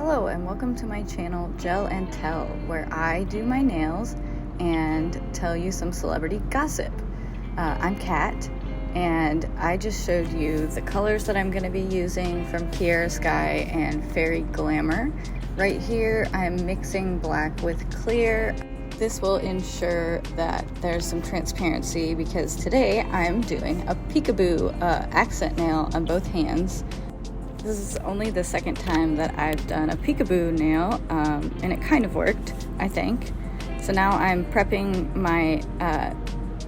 Hello and welcome to my channel Gel and Tell, where I do my nails and tell you some celebrity gossip. I'm Kat, and I just showed you the colors that I'm going to be using from Kiara Sky and Fairy Glamour. Right here I'm mixing black with clear. This will ensure that there's some transparency because today I'm doing a Peekaboo accent nail on both hands. This is only the second time that I've done a Peekaboo nail, and it kind of worked, I think. So now I'm prepping my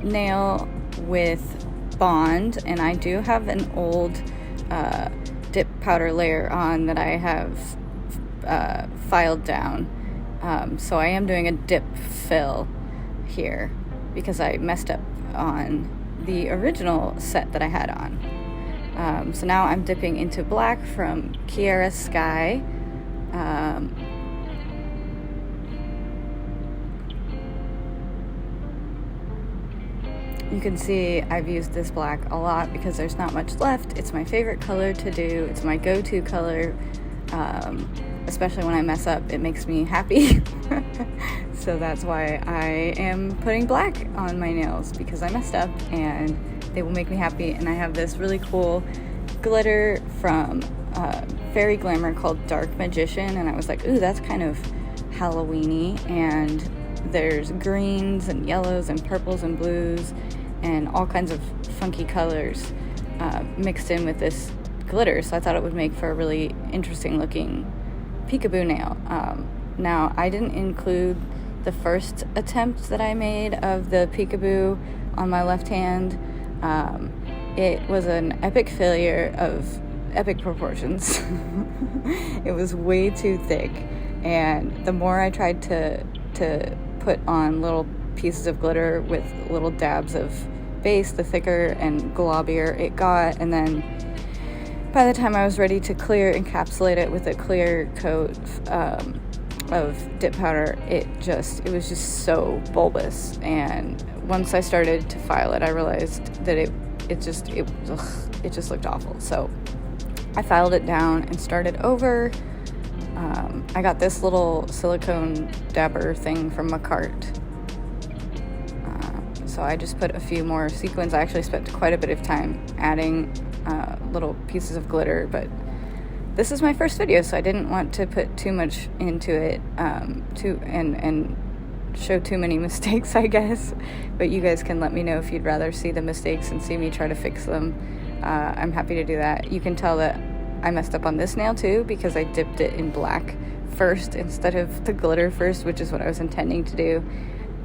nail with Bond, and I do have an old dip powder layer on that I have filed down. So I am doing a dip fill here because I messed up on the original set that I had on. So now I'm dipping into black from Kiara Sky. You can see I've used this black a lot because there's not much left. It's my favorite color to do. It's my go-to color. Especially when I mess up, it makes me happy. So that's why I am putting black on my nails, because I messed up and they will make me happy. And I have this really cool glitter from Fairy Glamour called Dark Magician, and I was like, ooh, that's kind of Halloween-y. And there's greens and yellows and purples and blues and all kinds of funky colors mixed in with this glitter, so I thought it would make for a really interesting looking Peekaboo nail. Now, I didn't include the first attempt that I made of the Peekaboo on my left hand. It was an epic failure of epic proportions. It was way too thick, and the more I tried to put on little pieces of glitter with little dabs of base, the thicker and globbier it got. And then by the time I was ready to clear encapsulate it with a clear coat of dip powder, it was just so bulbous. And once I started to file it, I realized that it just looked awful. So I filed it down and started over. I got this little silicone dabber thing from Macart. So I just put a few more sequins. I actually spent quite a bit of time adding little pieces of glitter, but this is my first video, so I didn't want to put too much into it and show too many mistakes, I guess. But you guys can let me know if you'd rather see the mistakes and see me try to fix them. I'm happy to do that. You can tell that I messed up on this nail too because I dipped it in black first instead of the glitter first, which is what I was intending to do.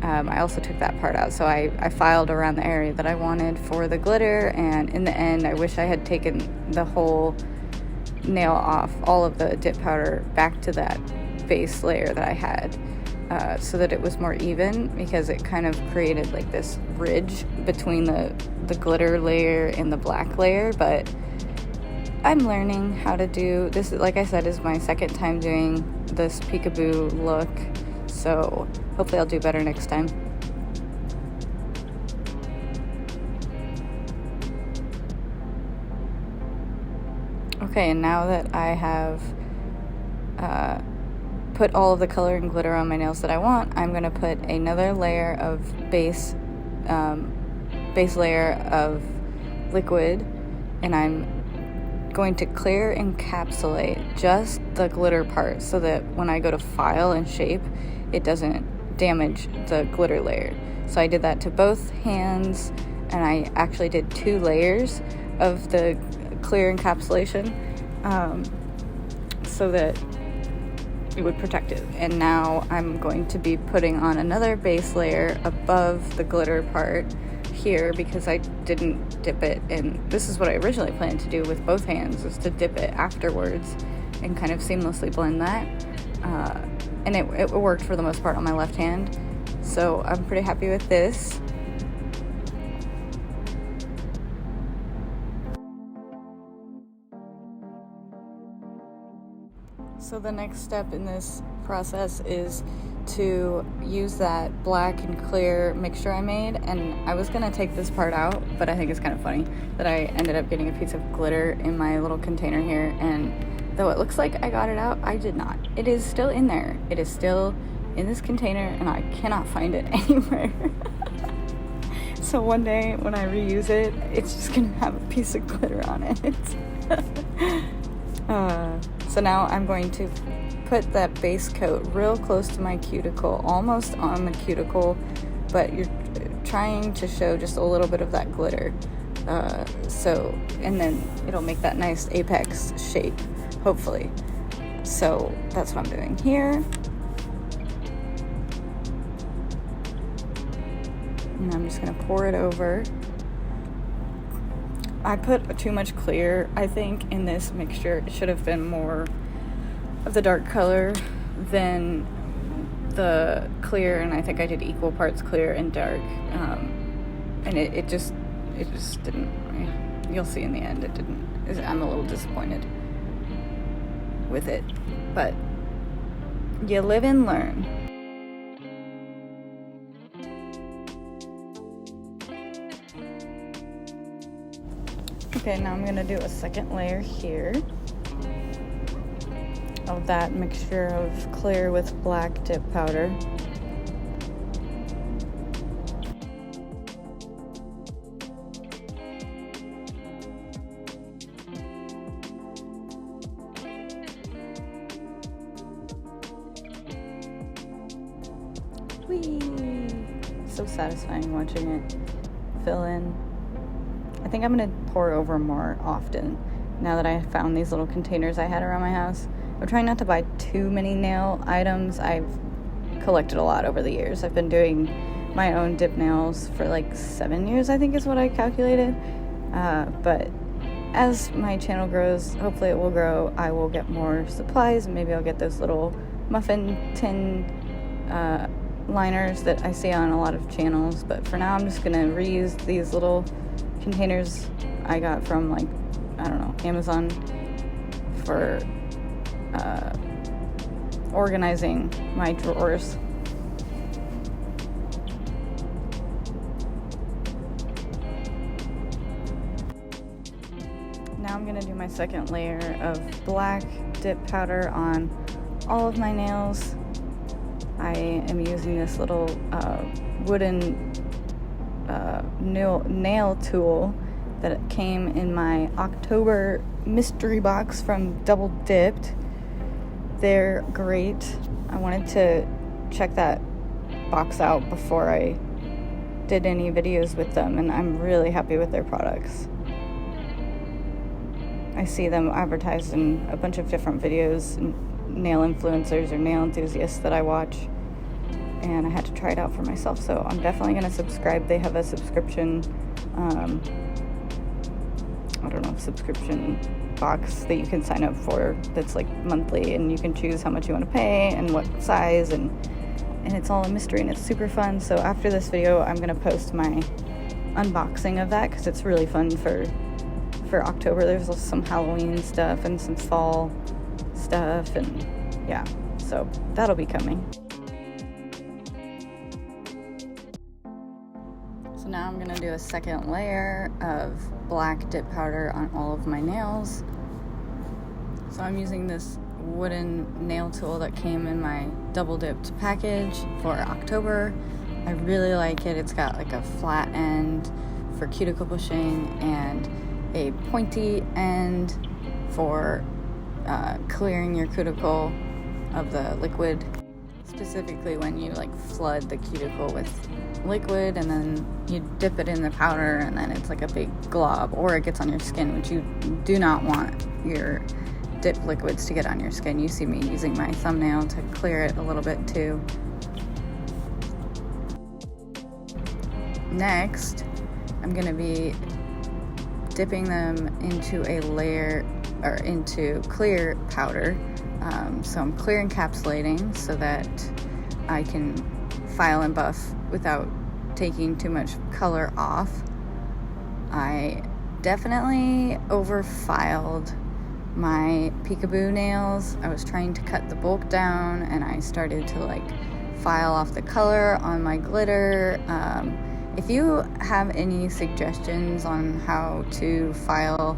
I also took that part out, so I filed around the area that I wanted for the glitter, and in the end I wish I had taken the whole nail off, all of the dip powder back to that base layer that I had, so that it was more even, because it kind of created like this ridge between the glitter layer and the black layer. But I'm learning how to do this. Like I said, is my second time doing this Peekaboo look, so hopefully I'll do better next time. Okay, and now that I have put all of the color and glitter on my nails that I want, I'm going to put another layer of base layer of liquid, and I'm going to clear encapsulate just the glitter part so that when I go to file and shape, it doesn't damage the glitter layer. So I did that to both hands, and I actually did 2 layers of the clear encapsulation so that it would protect it. And now I'm going to be putting on another base layer above the glitter part here because I didn't dip it, and this is what I originally planned to do with both hands, is to dip it afterwards and kind of seamlessly blend that. And it worked for the most part on my left hand, so I'm pretty happy with this. So the next step in this process is to use that black and clear mixture I made, and I was gonna take this part out, but I think it's kind of funny that I ended up getting a piece of glitter in my little container here, and Though it looks like I got it out, I did not. It is still in there. It is still in this container, and I cannot find it anywhere. So one day when I reuse it, it's just gonna have a piece of glitter on it. So now I'm going to put that base coat real close to my cuticle, almost on the cuticle, but you're trying to show just a little bit of that glitter. And then it'll make that nice apex shape, hopefully. So that's what I'm doing here. And I'm just gonna pour it over. I put too much clear, I think, in this mixture. It should have been more of the dark color than the clear, and I think I did equal parts clear and dark. And it just didn't. You'll see in the end, it didn't. I'm a little disappointed with it, but you live and learn. Okay, now I'm gonna do a second layer here of that mixture of clear with black dip powder. Whee! So satisfying watching it fill in. I think I'm going to pour over more often now that I found these little containers I had around my house. I'm trying not to buy too many nail items. I've collected a lot over the years. I've been doing my own dip nails for like 7 years, I think is what I calculated. But as my channel grows, hopefully it will grow, I will get more supplies, and maybe I'll get those little muffin tin liners that I see on a lot of channels. But for now, I'm just going to reuse these little containers I got from, like, I don't know, Amazon for organizing my drawers. Now I'm going to do my second layer of black dip powder on all of my nails. I am using this little wooden nail tool that came in my October mystery box from Double Dipped. They're great. I wanted to check that box out before I did any videos with them, and I'm really happy with their products. I see them advertised in a bunch of different videos, nail influencers or nail enthusiasts that I watch, and I had to try it out for myself, so I'm definitely going to subscribe. They have a subscription, subscription box that you can sign up for that's like monthly, and you can choose how much you want to pay and what size, and it's all a mystery, and it's super fun. So after this video, I'm going to post my unboxing of that because it's really fun for October. There's some Halloween stuff and some fall stuff, and yeah, so that'll be coming. So now I'm gonna do a second layer of black dip powder on all of my nails. So I'm using this wooden nail tool that came in my double dipped package for October. I really like it. It's got like a flat end for cuticle pushing and a pointy end for clearing your cuticle of the liquid, specifically when you like flood the cuticle with liquid and then you dip it in the powder and then it's like a big glob, or it gets on your skin, which you do not want your dip liquids to get on your skin. You see me using my thumbnail to clear it a little bit too. Next, I'm going to be dipping them into a layer or into clear powder. So I'm clear encapsulating so that I can file and buff without taking too much color off. I definitely over-filed my Peekaboo nails. I was trying to cut the bulk down and I started to like file off the color on my glitter. If you have any suggestions on how to file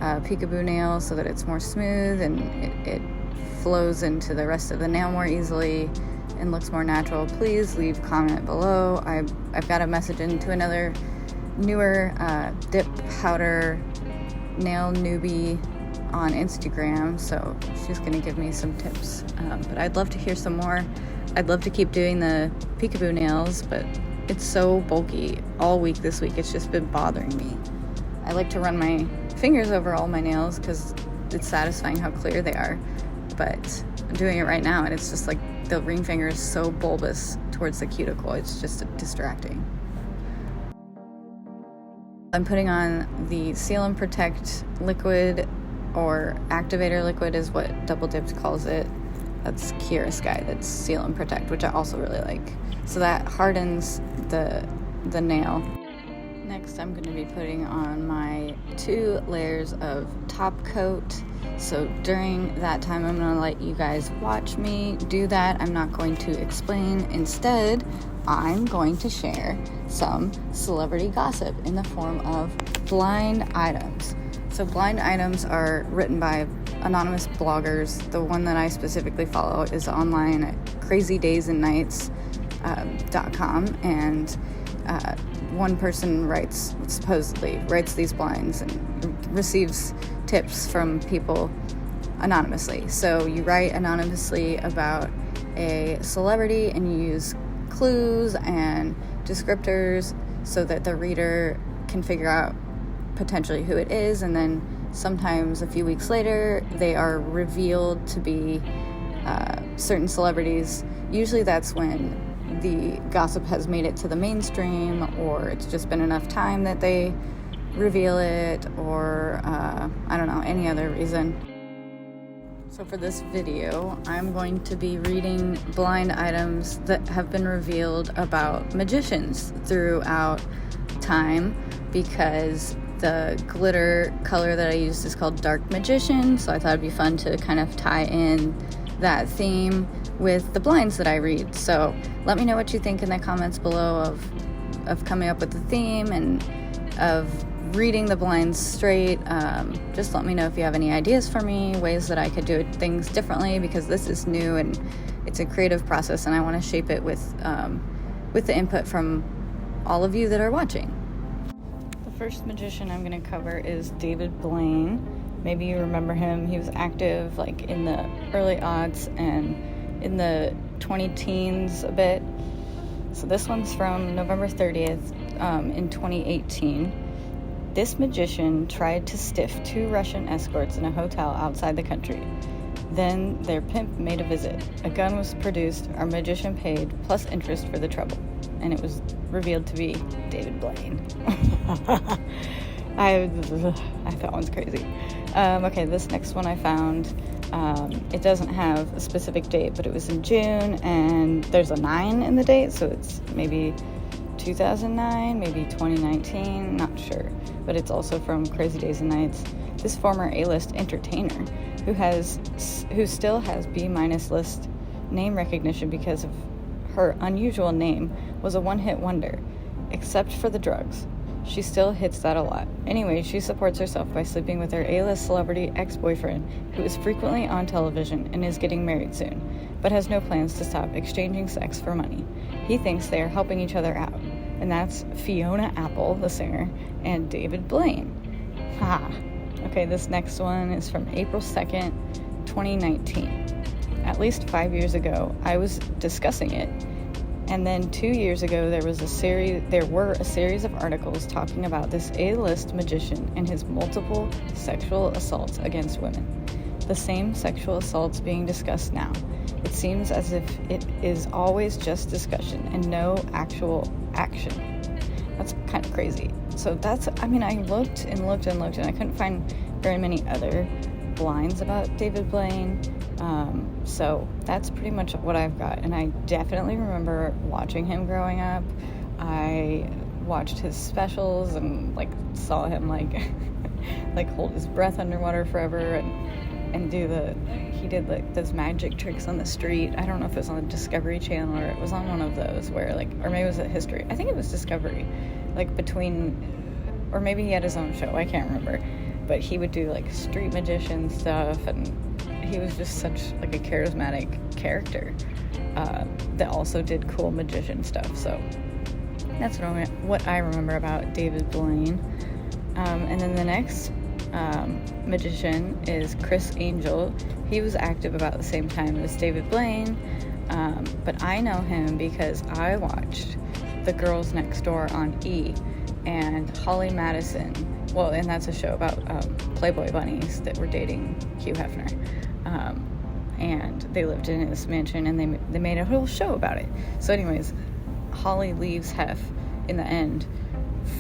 Peekaboo nail so that it's more smooth and it flows into the rest of the nail more easily and looks more natural, please leave a comment below. I've got a message into another newer dip powder nail newbie on Instagram, so she's gonna give me some tips, but I'd love to hear some more. I'd love to keep doing the Peekaboo nails, but it's so bulky all week this week. It's just been bothering me. I like to run my fingers over all my nails because it's satisfying how clear they are, but I'm doing it right now and it's just like the ring finger is so bulbous towards the cuticle. It's just distracting. I'm putting on the Seal and Protect liquid, or activator liquid is what Double Dipped calls it. That's Kira Sky, that's Seal and Protect, which I also really like. So that hardens the nail. Next, I'm going to be putting on my 2 layers of top coat. So during that time, I'm going to let you guys watch me do that. I'm not going to explain. Instead, I'm going to share some celebrity gossip in the form of blind items. So blind items are written by anonymous bloggers. The one that I specifically follow is online at crazydaysandnights.com, and one person supposedly writes these blinds and receives tips from people anonymously. So you write anonymously about a celebrity and you use clues and descriptors so that the reader can figure out potentially who it is, and then sometimes a few weeks later they are revealed to be certain celebrities. Usually that's when the gossip has made it to the mainstream, or it's just been enough time that they reveal it, or I don't know, any other reason. So for this video, I'm going to be reading blind items that have been revealed about magicians throughout time, because the glitter color that I used is called Dark Magician, so I thought it'd be fun to kind of tie in that theme with the blinds that I read. So let me know what you think in the comments below of coming up with the theme and of reading the blinds straight. Just let me know if you have any ideas for me, ways that I could do things differently, because this is new and it's a creative process and I want to shape it with the input from all of you that are watching. The first magician I'm going to cover is David Blaine. Maybe you remember him. He was active like in the early aughts and in the 20-teens a bit. So this one's from November 30th in 2018. This magician tried to stiff 2 Russian escorts in a hotel outside the country. Then their pimp made a visit. A gun was produced, our magician paid, plus interest for the trouble. And it was revealed to be David Blaine. I thought that one's crazy. Okay, this next one I found, it doesn't have a specific date, but it was in June, and there's a 9 in the date, so it's maybe 2009, maybe 2019, not sure. But it's also from Crazy Days and Nights. This former A-list entertainer who still has B- list name recognition because of her unusual name was a one-hit wonder, except for the drugs. She still hits that a lot. Anyway, she supports herself by sleeping with her A-list celebrity ex-boyfriend, who is frequently on television and is getting married soon, but has no plans to stop exchanging sex for money. He thinks they are helping each other out, and that's Fiona Apple, the singer, and David Blaine. Ha! Okay, this next one is from April 2nd, 2019. At least 5 years ago, I was discussing it, and then 2 years ago there were a series of articles talking about this A-list magician and his multiple sexual assaults against women. The same sexual assaults being discussed now. It seems as if it is always just discussion and no actual action. That's kind of crazy. So I looked and I couldn't find very many other blinds about David Blaine. So that's pretty much what I've got. And I definitely remember watching him growing up. I watched his specials and saw him hold his breath underwater forever and he did those magic tricks on the street. I don't know if it was on the Discovery Channel or it was on one of those where or maybe it was at History. I think it was Discovery, or maybe he had his own show. I can't remember. but he would do like street magician stuff, and he was just such like a charismatic character that also did cool magician stuff. So that's what I remember about David Blaine. And then the next magician is Criss Angel. He was active about the same time as David Blaine, but I know him because I watched The Girls Next Door on E! And Holly Madison, well, and that's a show about Playboy bunnies that were dating Hugh Hefner, and they lived in his mansion, and they made a whole show about it. So anyways, Holly leaves Hef in the end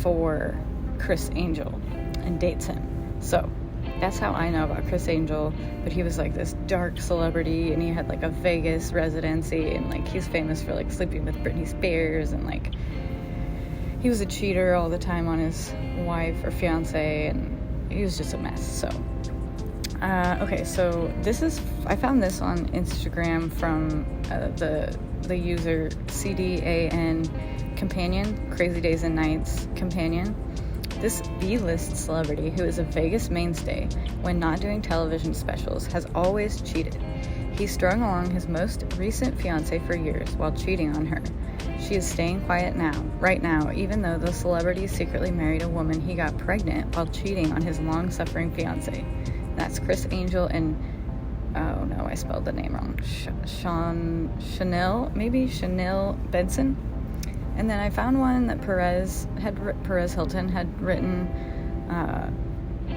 for Criss Angel and dates him. So that's how I know about Criss Angel. But he was like this dark celebrity, and he had like a Vegas residency, and like he's famous for like sleeping with Britney Spears, and like he was a cheater all the time on his wife or fiance, and he was just a mess. So okay, so I found this on Instagram from the user CDAN Companion, Crazy Days and Nights Companion. This B-list celebrity, who is a Vegas mainstay when not doing television specials, has always cheated. He strung along his most recent fiancée for years while cheating on her. She is staying quiet right now, even though the celebrity secretly married a woman he got pregnant while cheating on his long-suffering fiancée. That's Criss Angel and, oh no, I spelled the name wrong, Chanel Benson. And then I found one that Perez Hilton had written,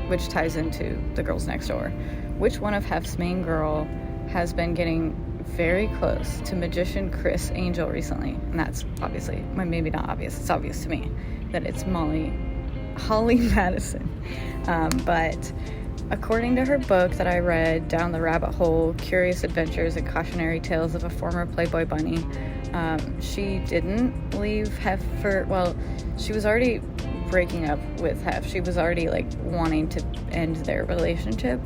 which ties into The Girls Next Door. Which one of Hef's main girl has been getting very close to magician Criss Angel recently? And that's obviously, well, maybe not obvious, it's obvious to me that it's Holly Madison. But according to her book that I read, Down the Rabbit Hole, Curious Adventures and Cautionary Tales of a Former Playboy Bunny, she didn't leave Hef she was already breaking up with Hef. She was already like wanting to end their relationship.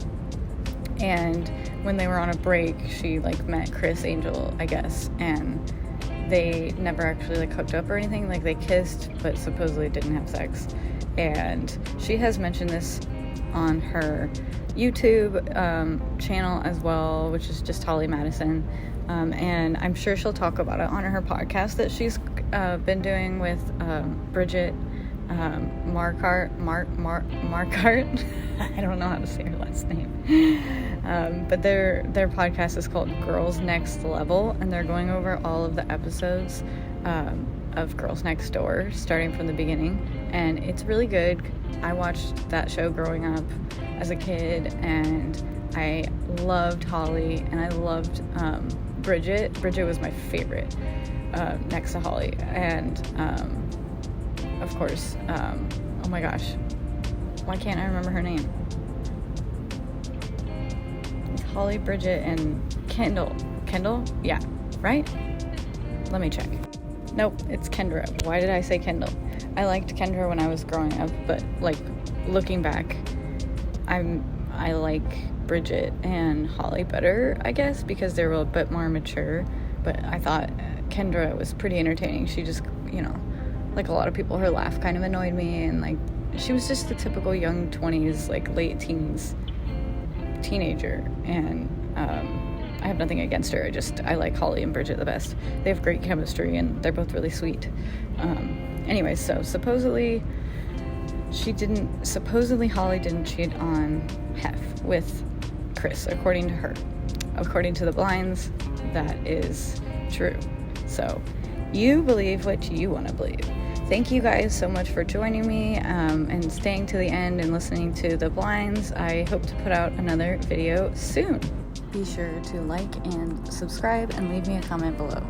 And when they were on a break, she like met Criss Angel, I guess, and they never actually like hooked up or anything. Like they kissed, but supposedly didn't have sex. And she has mentioned this on her YouTube channel as well, which is just Holly Madison. And I'm sure she'll talk about it on her podcast that she's been doing with Bridget Markart. I don't know how to say her last name. But their podcast is called Girls Next Level, and they're going over all of the episodes of Girls Next Door, starting from the beginning. And it's really good. I watched that show growing up as a kid, and I loved Holly, and I loved Bridget. Bridget was my favorite next to Holly. And of course, oh my gosh, why can't I remember her name? It's Holly, Bridget, and Kendall. Kendall? Yeah, right? Let me check. Nope, it's Kendra. Why did I say Kendall? I liked Kendra when I was growing up, but like looking back, I like Bridget and Holly better, I guess, because they were a bit more mature. But I thought Kendra was pretty entertaining. She just, like a lot of people, her laugh kind of annoyed me, and like she was just the typical young 20s, like late teens teenager. And I have nothing against her. I like Holly and Bridget the best. They have great chemistry, and they're both really sweet. Anyway, so supposedly Holly didn't cheat on Hef with Criss, according to her. According to the blinds, that is true. So you believe what you want to believe. Thank you guys so much for joining me and staying to the end and listening to the blinds. I hope to put out another video soon. Be sure to like and subscribe and leave me a comment below.